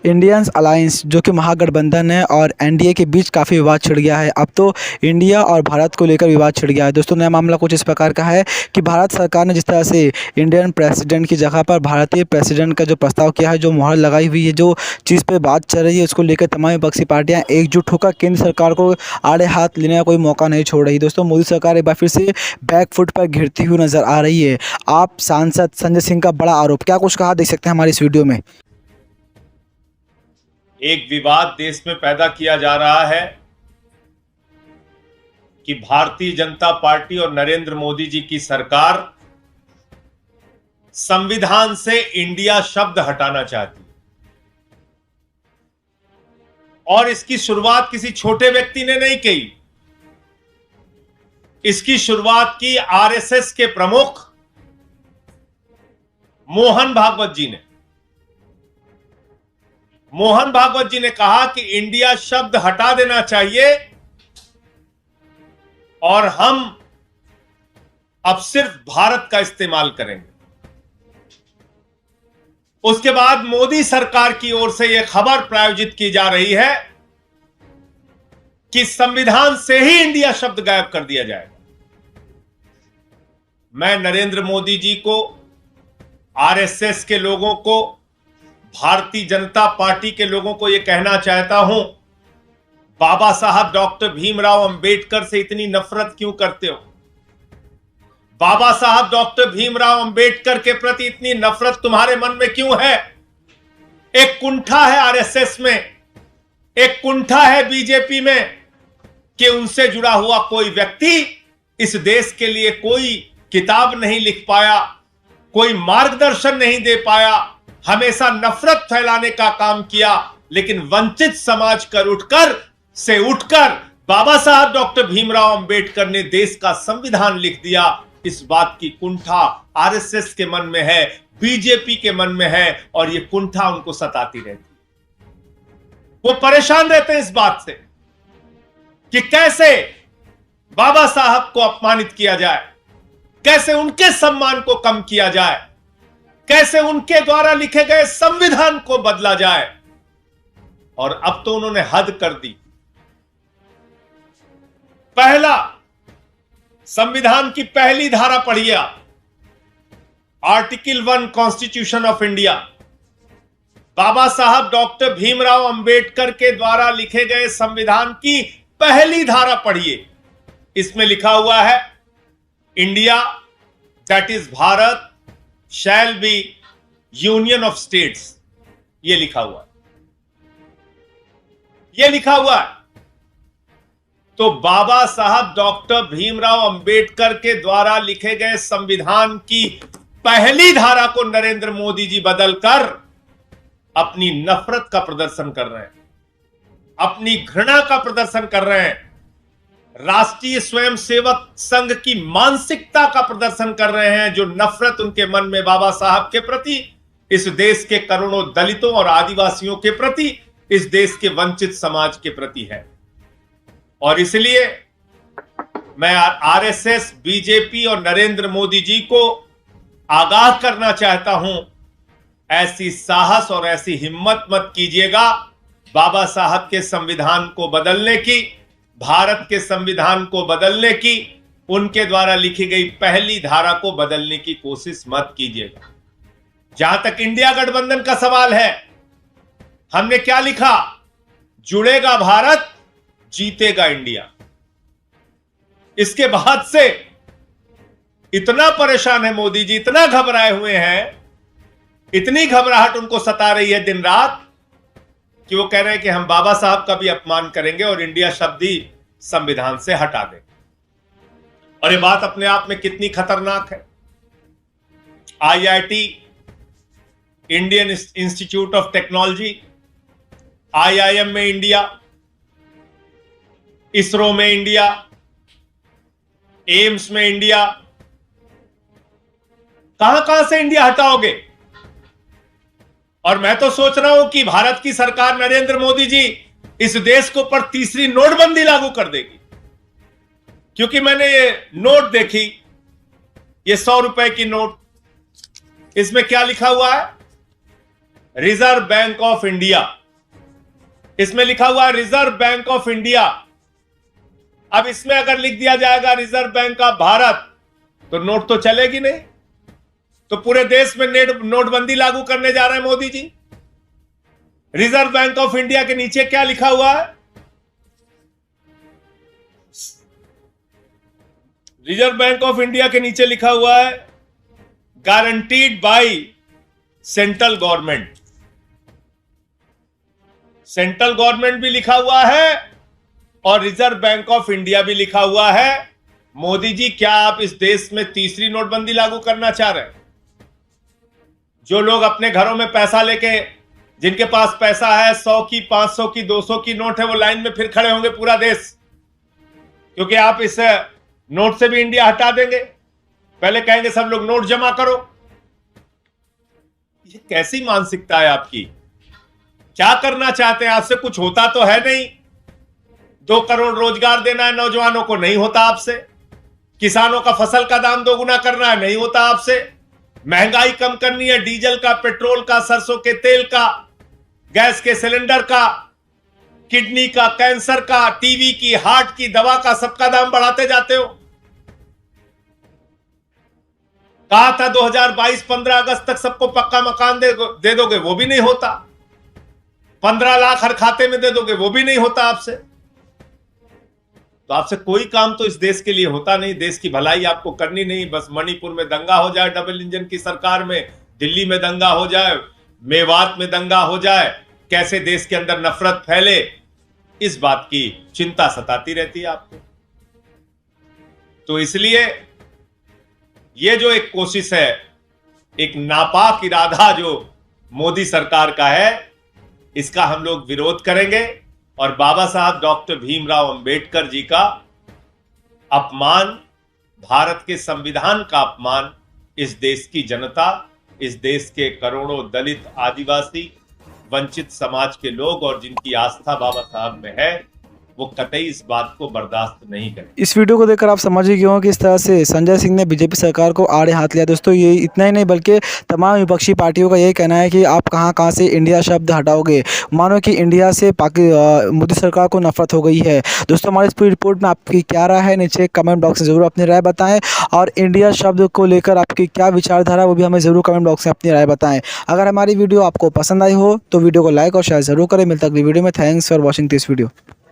Indians alliance जो कि महागठबंधन है और एनडीए के बीच काफ़ी विवाद छिड़ गया है। अब तो इंडिया और भारत को लेकर विवाद छिड़ गया है। दोस्तों, नया मामला कुछ इस प्रकार का है कि भारत सरकार ने जिस तरह से इंडियन प्रेसिडेंट की जगह पर भारतीय प्रेसिडेंट का जो प्रस्ताव किया है, जो मुहर लगाई हुई है, जो चीज़ पे बात चल रही है, उसको लेकर तमाम विपक्षी पार्टियां एकजुट होकर केंद्र सरकार को आड़े हाथ लेने का कोई मौका नहीं छोड़ रही। दोस्तों, मोदी सरकार एक बार फिर से बैक फुट पर गिरती हुई नजर आ रही है। आप सांसद संजय सिंह का बड़ा आरोप, क्या कुछ कहा देख सकते हैं हमारी इस वीडियो में। एक विवाद देश में पैदा किया जा रहा है कि भारतीय जनता पार्टी और नरेंद्र मोदी जी की सरकार संविधान से इंडिया शब्द हटाना चाहती है। और इसकी शुरुआत किसी छोटे व्यक्ति ने नहीं की। इसकी शुरुआत की आरएसएस के प्रमुख मोहन भागवत जी ने। मोहन भागवत जी ने कहा कि इंडिया शब्द हटा देना चाहिए और हम अब सिर्फ भारत का इस्तेमाल करेंगे। उसके बाद मोदी सरकार की ओर से यह खबर प्रायोजित की जा रही है कि संविधान से ही इंडिया शब्द गायब कर दिया जाएगा। मैं नरेंद्र मोदी जी को, आरएसएस के लोगों को, भारतीय जनता पार्टी के लोगों को यह कहना चाहता हूं, बाबा साहब डॉक्टर भीमराव अंबेडकर से इतनी नफरत क्यों करते हो? बाबा साहब डॉक्टर भीमराव अंबेडकर के प्रति इतनी नफरत तुम्हारे मन में क्यों है? एक कुंठा है आरएसएस में, एक कुंठा है बीजेपी में कि उनसे जुड़ा हुआ कोई व्यक्ति इस देश के लिए कोई किताब नहीं लिख पाया, कोई मार्गदर्शन नहीं दे पाया, हमेशा नफरत फैलाने का काम किया। लेकिन वंचित समाज से उठकर बाबा साहब डॉक्टर भीमराव अंबेडकर ने देश का संविधान लिख दिया। इस बात की कुंठा आरएसएस के मन में है, बीजेपी के मन में है और यह कुंठा उनको सताती रहती। वो परेशान रहते हैं इस बात से कि कैसे बाबा साहब को अपमानित किया जाए, कैसे उनके सम्मान को कम किया जाए, कैसे उनके द्वारा लिखे गए संविधान को बदला जाए। और अब तो उन्होंने हद कर दी। पहला, संविधान की पहली धारा पढ़िए, आर्टिकल 1 कॉन्स्टिट्यूशन ऑफ इंडिया। बाबा साहब डॉक्टर भीमराव अंबेडकर के द्वारा लिखे गए संविधान की पहली धारा पढ़िए। इसमें लिखा हुआ है, India that is Bharat shall be union of states. यह लिखा हुआ है, यह लिखा हुआ है। तो बाबा साहब डॉक्टर भीमराव अंबेडकर के द्वारा लिखे गए संविधान की पहली धारा को नरेंद्र मोदी जी बदलकर अपनी नफरत का प्रदर्शन कर रहे हैं, अपनी घृणा का प्रदर्शन कर रहे हैं, राष्ट्रीय स्वयंसेवक संघ की मानसिकता का प्रदर्शन कर रहे हैं, जो नफरत उनके मन में बाबा साहब के प्रति, इस देश के करोड़ों दलितों और आदिवासियों के प्रति, इस देश के वंचित समाज के प्रति है। और इसलिए मैं आरएसएस, बीजेपी और नरेंद्र मोदी जी को आगाह करना चाहता हूं, ऐसी साहस और ऐसी हिम्मत मत कीजिएगा बाबा साहब के संविधान को बदलने की, भारत के संविधान को बदलने की, उनके द्वारा लिखी गई पहली धारा को बदलने की कोशिश मत कीजिएगा। जहां तक इंडिया गठबंधन का सवाल है, हमने क्या लिखा? जुड़ेगा भारत, जीतेगा इंडिया। इसके बाद से इतना परेशान है मोदी जी, इतना घबराए हुए हैं, इतनी घबराहट उनको सता रही है दिन रात कि वो कह रहे हैं कि हम बाबा साहब का भी अपमान करेंगे और इंडिया शब्द ही संविधान से हटा देंगे। और ये बात अपने आप में कितनी खतरनाक है। IIT, Indian institute of technology, IIM में इंडिया, इसरो में इंडिया, एम्स में इंडिया, कहां कहां से इंडिया हटाओगे? और मैं तो सोच रहा हूं कि भारत की सरकार, नरेंद्र मोदी जी, इस देश के ऊपर तीसरी नोटबंदी लागू कर देगी। क्योंकि मैंने ये नोट देखी, ये 100 रुपए की नोट, इसमें क्या लिखा हुआ है? रिजर्व बैंक ऑफ इंडिया, इसमें लिखा हुआ है रिजर्व बैंक ऑफ इंडिया। अब इसमें अगर लिख दिया जाएगा रिजर्व बैंक ऑफ भारत तो नोट तो चलेगी नहीं, तो पूरे देश में नोटबंदी लागू करने जा रहे हैं Modi ji. Reserve bank of India के नीचे क्या लिखा हुआ है? रिजर्व बैंक ऑफ इंडिया के नीचे लिखा हुआ है guaranteed by central government. Central government भी लिखा हुआ है और रिजर्व बैंक ऑफ इंडिया भी लिखा हुआ है। मोदी जी, क्या आप इस देश में तीसरी नोटबंदी लागू करना चाह रहे हैं? जो लोग अपने घरों में पैसा लेके, जिनके पास पैसा है 100 की, 500 की, 200 की नोट है, वो लाइन में फिर खड़े होंगे पूरा देश, क्योंकि आप इस नोट से भी इंडिया हटा देंगे। पहले कहेंगे सब लोग नोट जमा करो। ये कैसी मानसिकता है आपकी? क्या करना चाहते हैं? आपसे कुछ होता तो है नहीं। 2 करोड़ रोजगार देना है नौजवानों को, नहीं होता आपसे। किसानों का फसल का दाम दोगुना करना है, नहीं होता आपसे। महंगाई कम करनी है, डीजल का, पेट्रोल का, सरसों के तेल का, गैस के सिलेंडर का, किडनी का, कैंसर का, टीबी की, हार्ट की दवा का, सबका दाम बढ़ाते जाते हो। कहा था 2022 15 अगस्त तक सबको पक्का मकान दे दोगे, वो भी नहीं होता। 15 लाख हर खाते में दे दोगे, वो भी नहीं होता आपसे। तो आपसे कोई काम तो इस देश के लिए होता नहीं। देश की भलाई आपको करनी नहीं, बस मणिपुर में दंगा हो जाए डबल इंजन की सरकार में, दिल्ली में दंगा हो जाए, मेवात में दंगा हो जाए, कैसे देश के अंदर नफरत फैले, इस बात की चिंता सताती रहती है आपको। तो इसलिए ये जो एक कोशिश है, एक नापाक इरादा जो मोदी सरकार का है, इसका हम लोग विरोध करेंगे और बाबा साहब डॉक्टर भीमराव अंबेडकर जी का अपमान, भारत के संविधान का अपमान, इस देश की जनता, इस देश के करोड़ों दलित, आदिवासी, वंचित समाज के लोग और जिनकी आस्था बाबा साहब में है, वो कतई इस बात को बर्दाश्त नहीं करें। इस वीडियो को देखकर आप समझ ही गए होंगे कि इस तरह से संजय सिंह ने बीजेपी सरकार को आड़े हाथ लिया। दोस्तों, ये इतना ही नहीं बल्कि तमाम विपक्षी पार्टियों का यही कहना है कि आप कहां से इंडिया शब्द हटाओगे। मानो कि इंडिया से मोदी सरकार को नफरत हो गई है। दोस्तों, हमारी इस पूरी रिपोर्ट में आपकी क्या राय है, नीचे कमेंट बॉक्स में ज़रूर अपनी राय बताएं और इंडिया शब्द को लेकर आपकी क्या विचारधारा है वो भी हमें ज़रूर कमेंट बॉक्स में अपनी राय बताएं। अगर हमारी वीडियो आपको पसंद आई हो तो वीडियो को लाइक और शेयर ज़रूर करें। मिलता अगली वीडियो में। Thanks for watching this video.